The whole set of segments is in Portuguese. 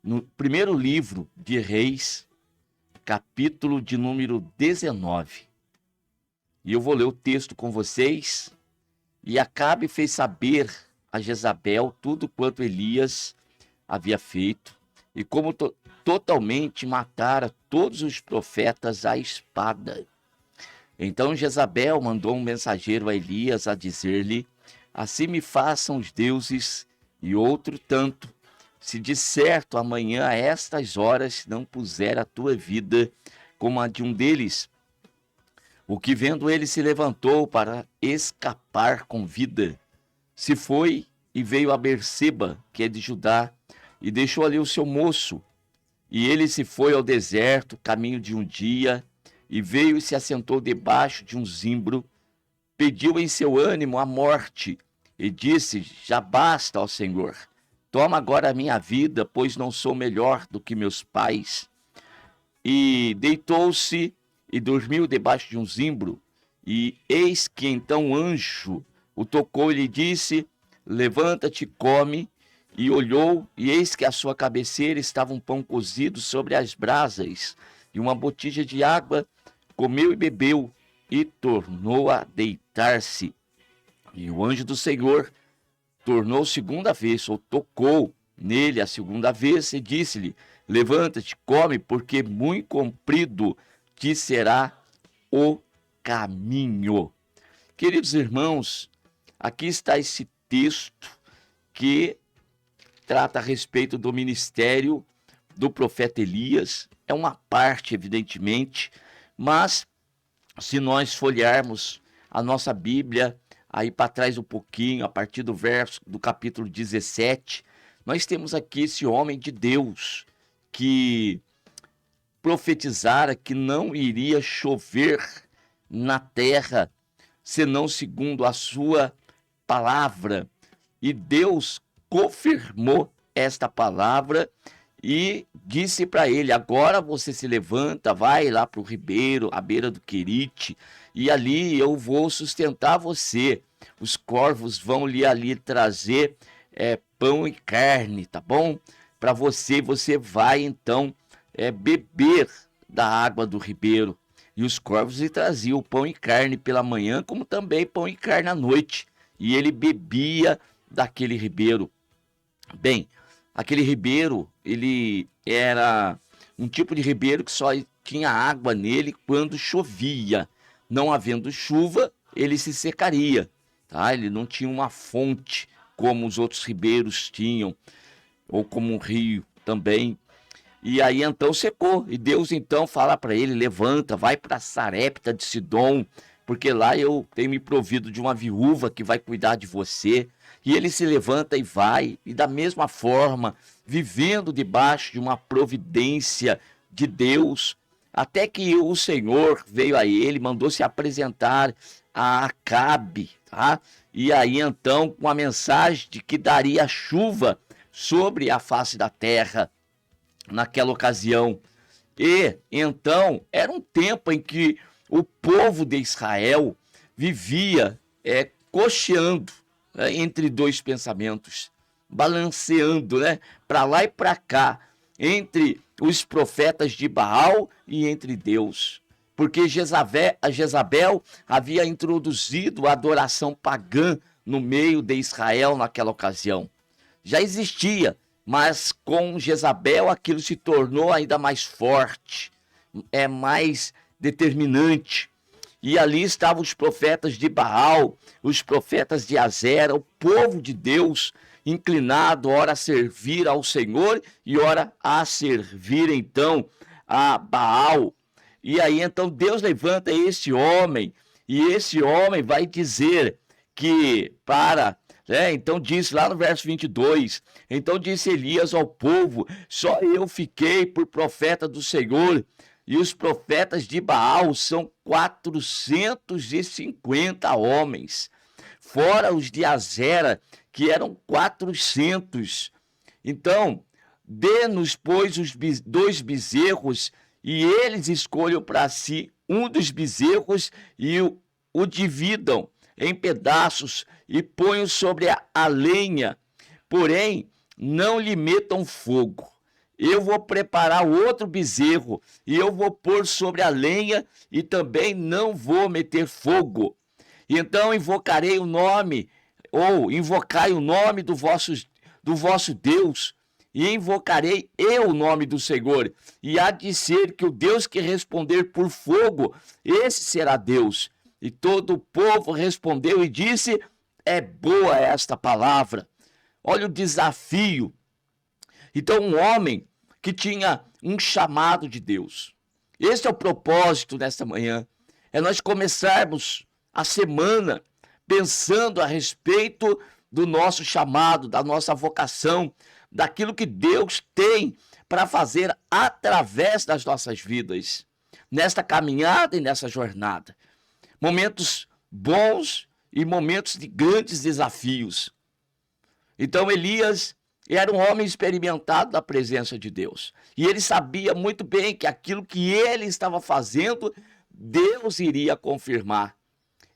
no primeiro livro de Reis, capítulo de número 19. E eu vou ler o texto com vocês. E Acabe fez saber a Jezabel tudo quanto Elias havia feito, e como totalmente matara todos os profetas à espada. Então Jezabel mandou um mensageiro a Elias a dizer-lhe: assim me façam os deuses, e outro tanto, se de certo amanhã a estas horas não puser a tua vida como a de um deles. O que vendo ele se levantou para escapar com vida, se foi e veio a Berseba, que é de Judá, e deixou ali o seu moço. E ele se foi ao deserto, caminho de um dia, e veio e se assentou debaixo de um zimbro, pediu em seu ânimo a morte, e disse: já basta, ó Senhor, toma agora a minha vida, pois não sou melhor do que meus pais. E deitou-se e dormiu debaixo de um zimbro, e eis que então um anjo o tocou e lhe disse: levanta-te, come. E olhou, e eis que à sua cabeceira estava um pão cozido sobre as brasas, e uma botija de água. Comeu e bebeu, e tornou a deitar-se. E o anjo do Senhor tornou segunda vez, ou tocou nele a segunda vez, e disse-lhe: levanta-te, come, porque muito comprido te será o caminho. Queridos irmãos, aqui está esse texto que trata a respeito do ministério do profeta Elias. É uma parte, evidentemente, mas se nós folhearmos a nossa Bíblia, aí para trás um pouquinho, a partir do verso do capítulo 17, nós temos aqui esse homem de Deus que profetizara que não iria chover na terra, senão segundo a sua palavra. E Deus confirmou esta palavra e disse para ele: agora você se levanta, vai lá para o ribeiro, à beira do Querite, e ali eu vou sustentar você. Os corvos vão lhe ali trazer pão e carne, tá bom? Para você vai então beber da água do ribeiro. E os corvos lhe traziam pão e carne pela manhã, como também pão e carne à noite. E ele bebia daquele ribeiro. Bem, aquele ribeiro, ele era um tipo de ribeiro que só tinha água nele quando chovia. Não havendo chuva, ele se secaria, tá? Ele não tinha uma fonte como os outros ribeiros tinham, ou como um rio também. E aí então secou, e Deus então fala para ele: levanta, vai para Sarepta de Sidom, porque lá eu tenho me provido de uma viúva que vai cuidar de você. E ele se levanta e vai, e da mesma forma, vivendo debaixo de uma providência de Deus, até que o Senhor veio a ele, mandou se apresentar a Acabe, tá? E aí então, com a mensagem de que daria chuva sobre a face da terra naquela ocasião. E então era um tempo em que o povo de Israel vivia cocheando entre dois pensamentos, balanceando, para lá e para cá, entre os profetas de Baal e entre Deus. Porque Jezabel havia introduzido a adoração pagã no meio de Israel naquela ocasião. Já existia, mas com Jezabel aquilo se tornou ainda mais forte, mais determinante. E ali estavam os profetas de Baal, os profetas de Azera, o povo de Deus, inclinado, ora a servir ao Senhor e ora a servir então a Baal. E aí então Deus levanta esse homem, e esse homem vai dizer que então diz lá no verso 22, então disse Elias ao povo: só eu fiquei por profeta do Senhor, e os profetas de Baal são 450 homens, fora os de Azera, que eram 400. Então, dê-nos, pois, os 2 bezerros, e eles escolham para si um dos bezerros e o dividam em pedaços e ponham sobre a lenha, porém não lhe metam fogo. eu vou preparar outro bezerro, e eu vou pôr sobre a lenha, e também não vou meter fogo. Então invocarei o nome, ou invocai o nome do vosso Deus, e invocarei eu o nome do Senhor. E há de ser que o Deus que responder por fogo, esse será Deus. E todo o povo respondeu e disse: é boa esta palavra. Olha o desafio. Então, um homem que tinha um chamado de Deus. Esse é o propósito desta manhã. É nós começarmos a semana pensando a respeito do nosso chamado, da nossa vocação, daquilo que Deus tem para fazer através das nossas vidas, nesta caminhada e nessa jornada. Momentos bons e momentos de grandes desafios. Então Elias era um homem experimentado da presença de Deus. E ele sabia muito bem que aquilo que ele estava fazendo, Deus iria confirmar.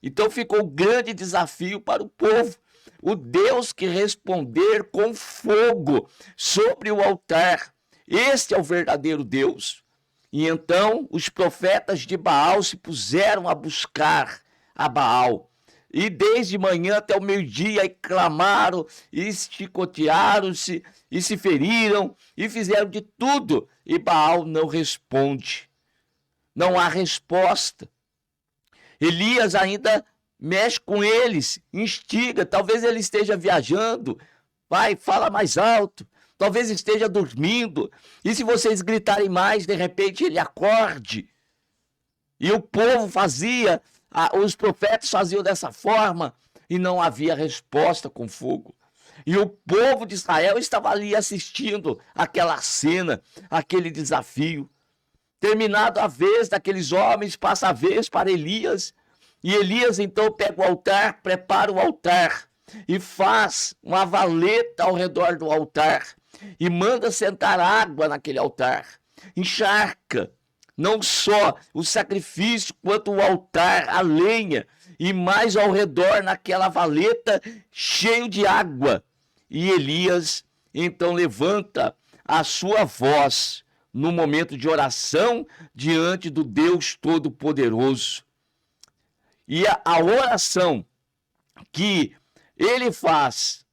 Então ficou um grande desafio para o povo. O Deus que responder com fogo sobre o altar. Este é o verdadeiro Deus. E então os profetas de Baal se puseram a buscar a Baal. E desde manhã até o meio-dia clamaram, e chicotearam-se, e se feriram, e fizeram de tudo. E Baal não responde. Não há resposta. Elias ainda mexe com eles, instiga. Talvez ele esteja viajando. Vai, fala mais alto. Talvez esteja dormindo. E se vocês gritarem mais, de repente ele acorde. E o povo fazia, os profetas faziam dessa forma, e não havia resposta com fogo. E o povo de Israel estava ali assistindo aquela cena, aquele desafio. Terminado a vez daqueles homens, passa a vez para Elias. E Elias então pega o altar, prepara o altar e faz uma valeta ao redor do altar e manda sentar água naquele altar. Encharca não só o sacrifício, quanto o altar, a lenha, e mais ao redor naquela valeta cheio de água. E Elias então levanta a sua voz no momento de oração diante do Deus Todo-Poderoso. E a oração que ele faz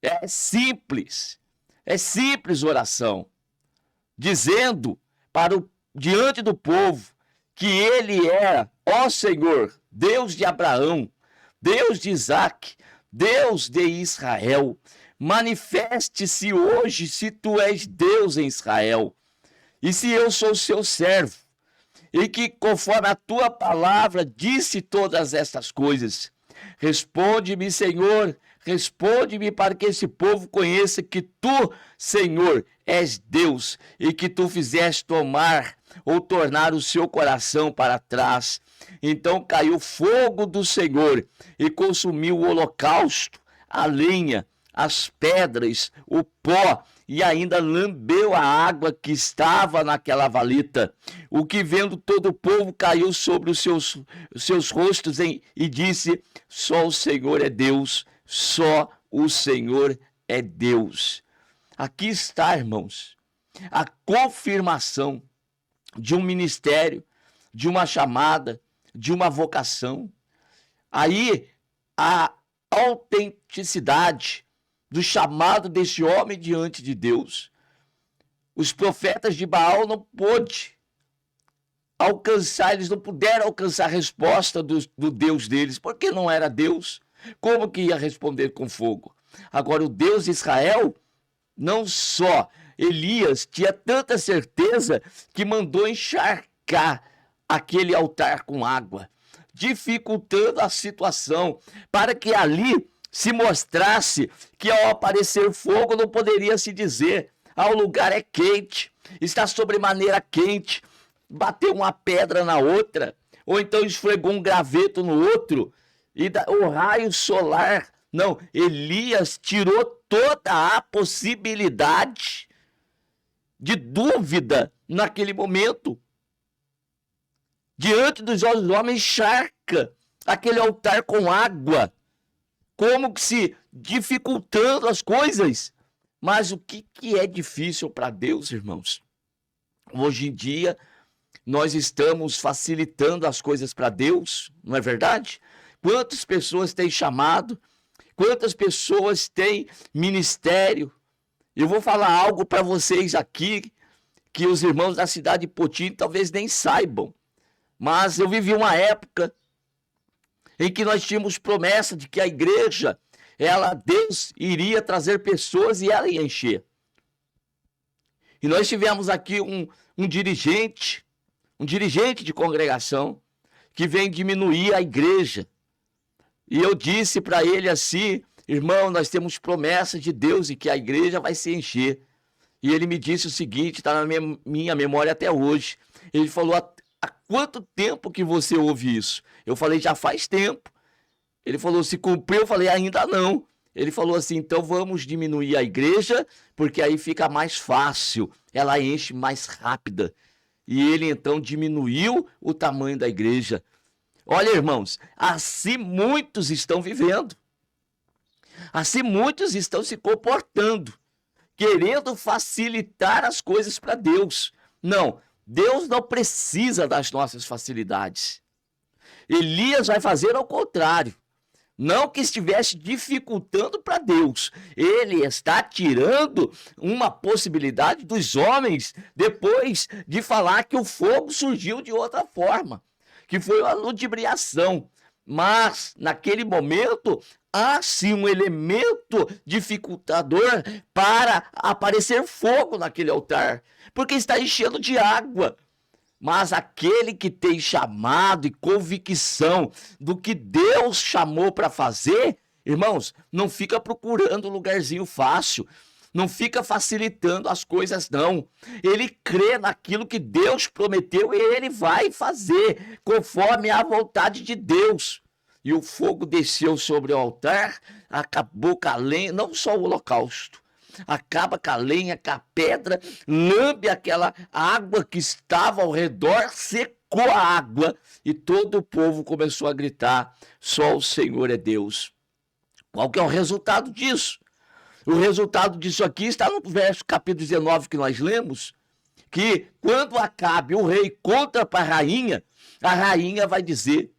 é simples oração, dizendo diante do povo que ele era, ó Senhor, Deus de Abraão, Deus de Isaque, Deus de Israel. Manifeste-se hoje se tu és Deus em Israel, e se eu sou seu servo, e que conforme a tua palavra disse todas estas coisas. Responde-me, Senhor, responde-me para que esse povo conheça que tu, Senhor, és Deus, e que tu fizeste tomar ou tornar o seu coração para trás. Então caiu fogo do Senhor e consumiu o holocausto, a lenha, as pedras, o pó, e ainda lambeu a água que estava naquela valeta. O que vendo todo o povo caiu sobre os seus rostos e disse: só o Senhor é Deus, só o Senhor é Deus. Aqui está, irmãos, a confirmação de um ministério, de uma chamada, de uma vocação. Aí a autenticidade do chamado deste homem diante de Deus. Os profetas de Baal não pôde alcançar, eles não puderam alcançar a resposta do Deus deles, porque não era Deus. Como que ia responder com fogo? Agora, o Deus de Israel, não só Elias tinha tanta certeza que mandou encharcar aquele altar com água, dificultando a situação, para que ali se mostrasse que ao aparecer fogo não poderia se dizer: o lugar é quente, está sobremaneira quente. Bateu uma pedra na outra, ou então esfregou um graveto no outro, e o raio solar. Não, Elias tirou toda a possibilidade de dúvida naquele momento. Diante dos olhos do homem, encharca aquele altar com água, como que se dificultando as coisas. Mas o que é difícil para Deus, irmãos? Hoje em dia, nós estamos facilitando as coisas para Deus, não é verdade? Quantas pessoas têm chamado, quantas pessoas têm ministério. Eu vou falar algo para vocês aqui, que os irmãos da cidade de Potim talvez nem saibam. Mas eu vivi uma época em que nós tínhamos promessa de que a igreja, Deus iria trazer pessoas e ela ia encher. E nós tivemos aqui um dirigente de congregação, que vem diminuir a igreja. E eu disse para ele assim: irmão, nós temos promessa de Deus e que a igreja vai se encher. E ele me disse o seguinte, está na minha memória até hoje. Ele falou: há quanto tempo que você ouve isso? Eu falei: já faz tempo. Ele falou: se cumpriu? Eu falei: ainda não. Ele falou assim: então vamos diminuir a igreja, porque aí fica mais fácil, ela enche mais rápida. E ele então diminuiu o tamanho da igreja. Olha, irmãos, assim muitos estão vivendo. Assim muitos estão se comportando, querendo facilitar as coisas para Deus. Não, Deus não precisa das nossas facilidades. Elias vai fazer ao contrário. Não que estivesse dificultando para Deus. Ele está tirando uma possibilidade dos homens depois de falar que o fogo surgiu de outra forma, que foi uma ludibriação. Mas, naquele momento, há sim um elemento dificultador para aparecer fogo naquele altar, porque está enchendo de água. Mas aquele que tem chamado e convicção do que Deus chamou para fazer, irmãos, não fica procurando um lugarzinho fácil, não fica facilitando as coisas, não. Ele crê naquilo que Deus prometeu e ele vai fazer conforme a vontade de Deus. E o fogo desceu sobre o altar, acabou com a lenha, não só o holocausto. Acaba com a lenha, com a pedra, lambe aquela água que estava ao redor, secou a água e todo o povo começou a gritar: só o Senhor é Deus. Qual que é o resultado disso? O resultado disso aqui está no verso capítulo 19 que nós lemos, que quando Acabe, o rei, conta para a rainha vai dizer,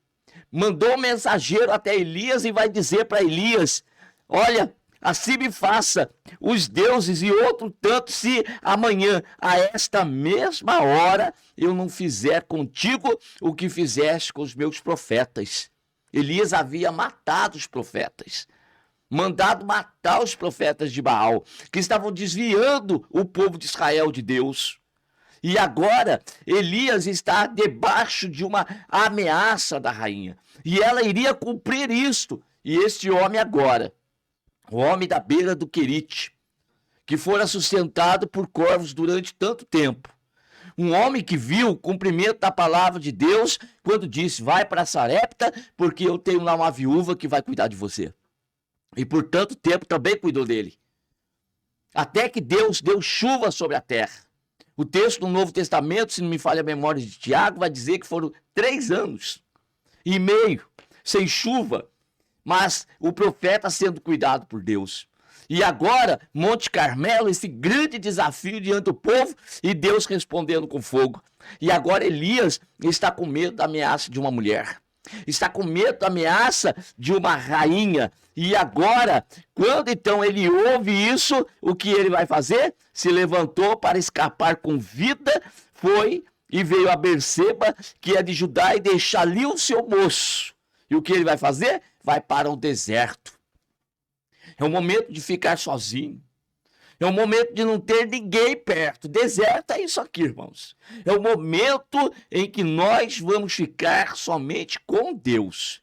mandou um mensageiro até Elias e vai dizer para Elias: olha, assim me faça os deuses e outro tanto, se amanhã, a esta mesma hora, eu não fizer contigo o que fizeste com os meus profetas. Elias havia matado os profetas, mandado matar os profetas de Baal, que estavam desviando o povo de Israel de Deus. E agora, Elias está debaixo de uma ameaça da rainha, e ela iria cumprir isto. E este homem agora, o homem da beira do Querite, que fora sustentado por corvos durante tanto tempo. Um homem que viu o cumprimento da palavra de Deus quando disse: vai para Sarepta, porque eu tenho lá uma viúva que vai cuidar de você. E por tanto tempo também cuidou dele. Até que Deus deu chuva sobre a terra. O texto do Novo Testamento, se não me falha a memória de Tiago, vai dizer que foram 3 anos e meio sem chuva, mas o profeta sendo cuidado por Deus. E agora, Monte Carmelo, esse grande desafio diante do povo, e Deus respondendo com fogo. E agora Elias está com medo da ameaça de uma mulher. Está com medo da ameaça de uma rainha. E agora, quando então ele ouve isso, o que ele vai fazer? Se levantou para escapar com vida, foi e veio a Berseba, que é de Judá, e deixa ali o seu moço. E o que ele vai fazer? Vai para o deserto. É o momento de ficar sozinho. É o momento de não ter ninguém perto. Deserto é isso aqui, irmãos. É o momento em que nós vamos ficar somente com Deus.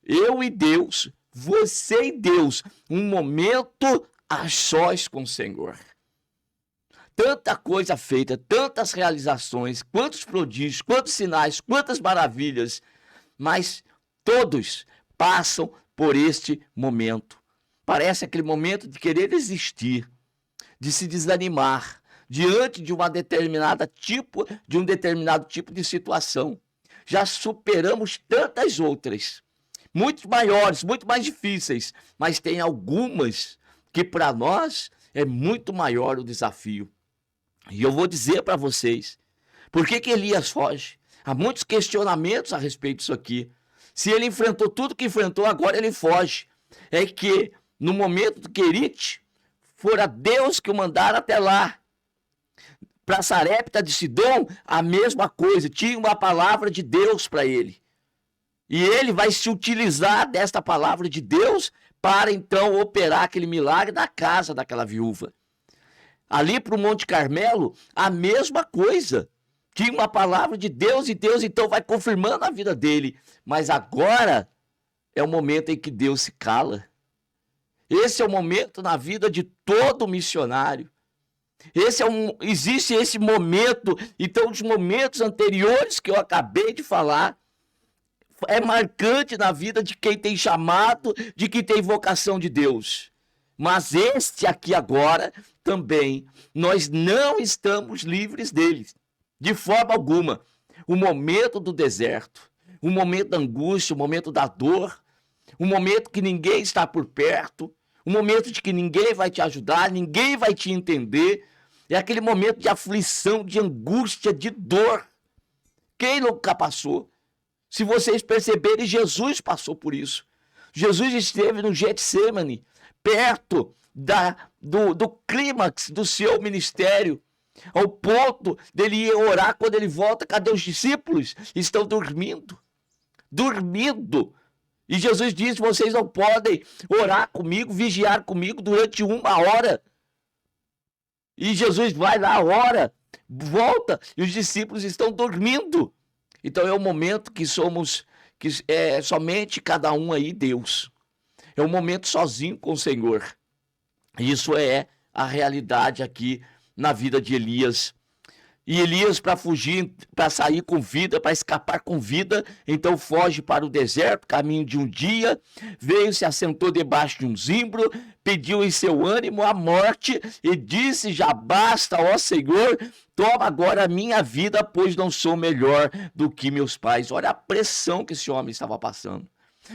Eu e Deus, você e Deus. Um momento a sós com o Senhor. Tanta coisa feita, tantas realizações, quantos prodígios, quantos sinais, quantas maravilhas. Mas todos passam por este momento. Parece aquele momento de querer desistir, de se desanimar diante de um determinado tipo de situação. Já superamos tantas outras, muito maiores, muito mais difíceis, mas tem algumas que para nós é muito maior o desafio. E eu vou dizer para vocês, por que que Elias foge? Há muitos questionamentos a respeito disso aqui. Se ele enfrentou tudo que enfrentou, agora ele foge. É que no momento do Querite, fora Deus que o mandara até lá. Para Sarepta de Sidom, a mesma coisa, tinha uma palavra de Deus para ele. E ele vai se utilizar desta palavra de Deus para então operar aquele milagre na casa daquela viúva. Ali para o Monte Carmelo, a mesma coisa. Tinha uma palavra de Deus e Deus então vai confirmando a vida dele. Mas agora é o momento em que Deus se cala. Esse é o momento na vida de todo missionário. Existe esse momento, então os momentos anteriores que eu acabei de falar, é marcante na vida de quem tem chamado, de quem tem vocação de Deus. Mas este aqui agora, também, nós não estamos livres dele, de forma alguma. O momento do deserto, o momento da angústia, o momento da dor, o momento que ninguém está por perto, o momento de que ninguém vai te ajudar, ninguém vai te entender, é aquele momento de aflição, de angústia, de dor. Quem nunca passou? Se vocês perceberem, Jesus passou por isso. Jesus esteve no Getsemane, perto do clímax do seu ministério, ao ponto dele ir orar quando ele volta. Cadê os discípulos? Estão dormindo. Dormindo. E Jesus disse, vocês não podem orar comigo, vigiar comigo durante 1 hora. E Jesus vai lá, ora, volta, e os discípulos estão dormindo. Então é o momento que é somente cada um aí Deus. É um momento sozinho com o Senhor. Isso é a realidade aqui na vida de Elias. E Elias, para fugir, para sair com vida, para escapar com vida, então foge para o deserto, caminho de um dia, veio, se assentou debaixo de um zimbro, pediu em seu ânimo a morte e disse, já basta, ó Senhor, toma agora a minha vida, pois não sou melhor do que meus pais. Olha a pressão que esse homem estava passando.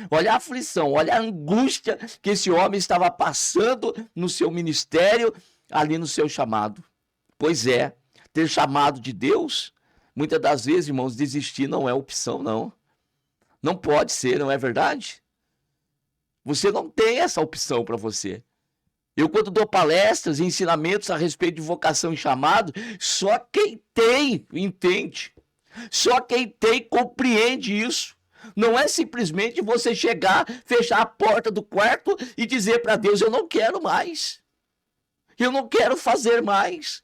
Olha a aflição, olha a angústia que esse homem estava passando no seu ministério, ali no seu chamado. Pois é, ter chamado de Deus, muitas das vezes, irmãos, desistir não é opção, não. Não pode ser, não é verdade? Você não tem essa opção para você. Eu, quando dou palestras e ensinamentos a respeito de vocação e chamado, só quem tem entende. Só quem tem compreende isso. Não é simplesmente você chegar, fechar a porta do quarto e dizer para Deus, eu não quero mais. Eu não quero fazer mais.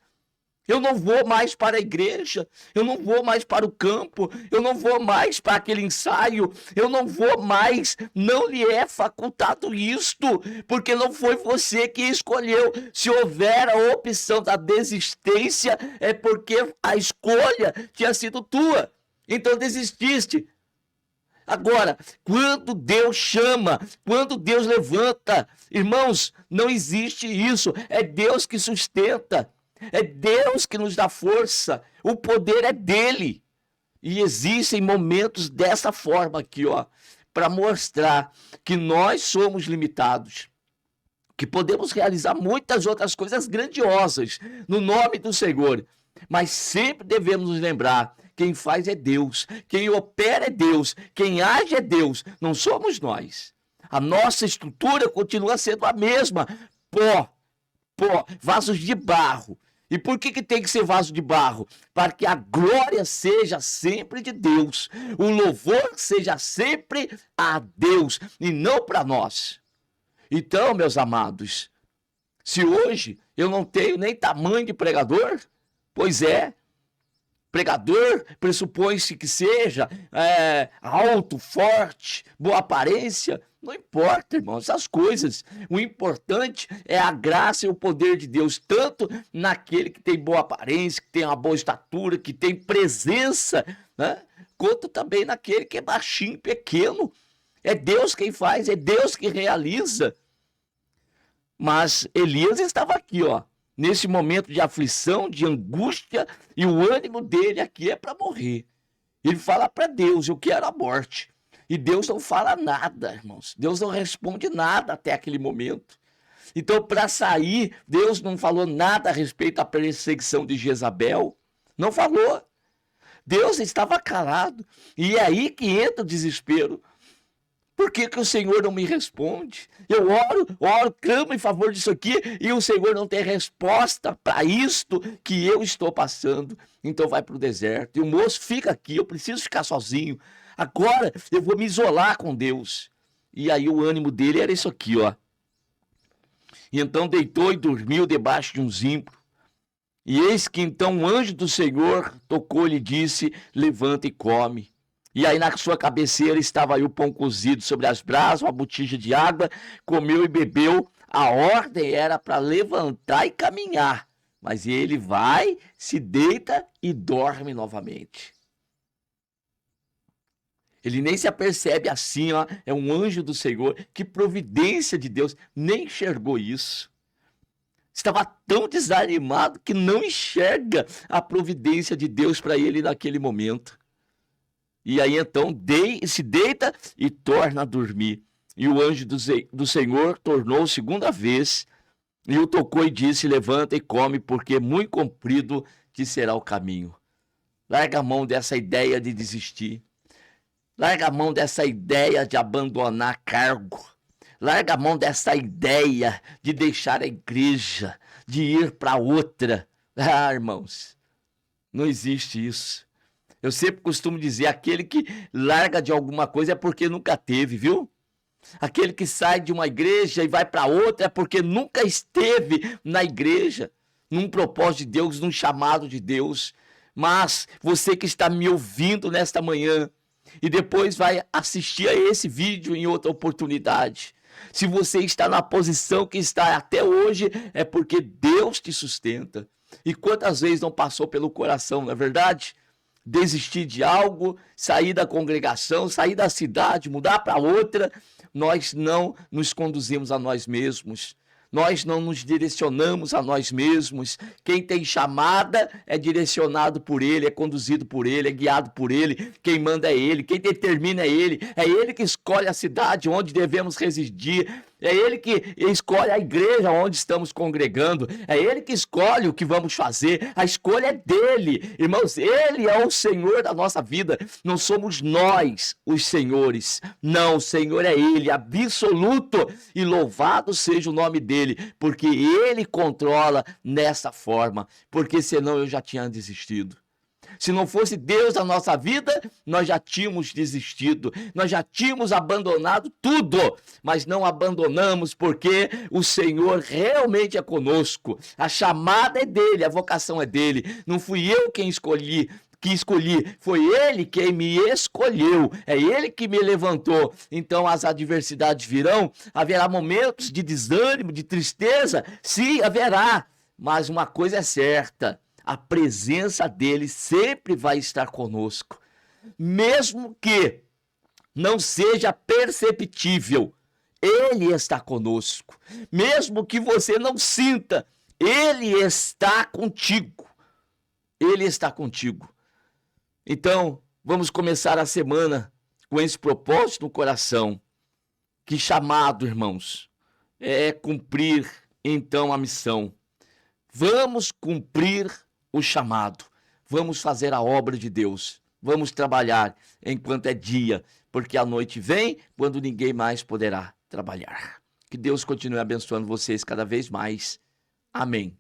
Eu não vou mais para a igreja, eu não vou mais para o campo, eu não vou mais para aquele ensaio, eu não vou mais, não lhe é facultado isto, porque não foi você que escolheu. Se houver a opção da desistência, é porque a escolha tinha sido tua, então desististe. Agora, quando Deus chama, quando Deus levanta, irmãos, não existe isso, é Deus que sustenta. É Deus que nos dá força, o poder é dele. E existem momentos dessa forma aqui, ó, para mostrar que nós somos limitados, que podemos realizar muitas outras coisas grandiosas no nome do Senhor, mas sempre devemos nos lembrar, quem faz é Deus, quem opera é Deus, quem age é Deus, não somos nós. A nossa estrutura continua sendo a mesma, pó, vasos de barro. E por que tem que ser vaso de barro? Para que a glória seja sempre de Deus. O louvor seja sempre a Deus e não para nós. Então, meus amados, se hoje eu não tenho nem tamanho de pregador, pois é, pregador pressupõe-se que seja alto, forte, boa aparência. Não importa, irmãos, essas coisas. O importante é a graça e o poder de Deus, tanto naquele que tem boa aparência, que tem uma boa estatura, que tem presença, né? Quanto também naquele que é baixinho, pequeno. É Deus quem faz, é Deus que realiza. Mas Elias estava aqui, ó, nesse momento de aflição, de angústia, e o ânimo dele aqui é para morrer. Ele fala para Deus, eu quero a morte. E Deus não fala nada, irmãos. Deus não responde nada até aquele momento. Então, para sair, Deus não falou nada a respeito da perseguição de Jezabel. Não falou. Deus estava calado. E é aí que entra o desespero. Por que o Senhor não me responde? Eu oro, clamo em favor disso aqui e o Senhor não tem resposta para isto que eu estou passando. Então vai para o deserto. E o moço fica aqui, eu preciso ficar sozinho. Agora eu vou me isolar com Deus. E aí o ânimo dele era isso aqui, ó. E então deitou e dormiu debaixo de um zimbro. E eis que então o anjo do Senhor tocou-lhe e disse: levanta e come. E aí na sua cabeceira estava aí o pão cozido sobre as brasas, uma botija de água, comeu e bebeu. A ordem era para levantar e caminhar, mas ele vai, se deita e dorme novamente. Ele nem se apercebe assim, ó, é um anjo do Senhor. Que providência de Deus, nem enxergou isso. Estava tão desanimado que não enxerga a providência de Deus para ele naquele momento. E aí então se deita e torna a dormir. E o anjo do Senhor tornou segunda vez e o tocou e disse: levanta e come, porque muito comprido te será o caminho. Larga a mão dessa ideia de desistir. Larga a mão dessa ideia de abandonar cargo. Larga a mão dessa ideia de deixar a igreja, de ir para outra. Ah, irmãos, não existe isso. Eu sempre costumo dizer, aquele que larga de alguma coisa é porque nunca teve, viu? Aquele que sai de uma igreja e vai para outra é porque nunca esteve na igreja, num propósito de Deus, num chamado de Deus. Mas você que está me ouvindo nesta manhã e depois vai assistir a esse vídeo em outra oportunidade, se você está na posição que está até hoje, é porque Deus te sustenta. E quantas vezes não passou pelo coração, não é verdade? Desistir de algo, sair da congregação, sair da cidade, mudar para outra. Nós não nos conduzimos a nós mesmos. Nós não nos direcionamos a nós mesmos. Quem tem chamada é direcionado por Ele, é conduzido por Ele, é guiado por Ele. Quem manda é Ele, quem determina é Ele. É Ele que escolhe a cidade onde devemos residir. É Ele que escolhe a igreja onde estamos congregando. É Ele que escolhe o que vamos fazer. A escolha é dele. Irmãos, Ele é o Senhor da nossa vida. Não somos nós os senhores. Não, o Senhor é Ele, absoluto. E louvado seja o nome dele, porque Ele controla nessa forma. Porque senão eu já tinha desistido. Se não fosse Deus na nossa vida, nós já tínhamos desistido, nós já tínhamos abandonado tudo, mas não abandonamos porque o Senhor realmente é conosco. A chamada é dele, a vocação é dele. Não fui eu quem escolhi, foi Ele quem me escolheu, é Ele que me levantou. Então as adversidades virão, haverá momentos de desânimo, de tristeza, sim, haverá, mas uma coisa é certa: a presença dele sempre vai estar conosco, mesmo que não seja perceptível, ele está conosco, mesmo que você não sinta, ele está contigo, ele está contigo. Então, vamos começar a semana com esse propósito no coração. Que chamado, irmãos, é cumprir então a missão. Vamos cumprir o chamado. Vamos fazer a obra de Deus. Vamos trabalhar enquanto é dia, porque a noite vem quando ninguém mais poderá trabalhar. Que Deus continue abençoando vocês cada vez mais. Amém.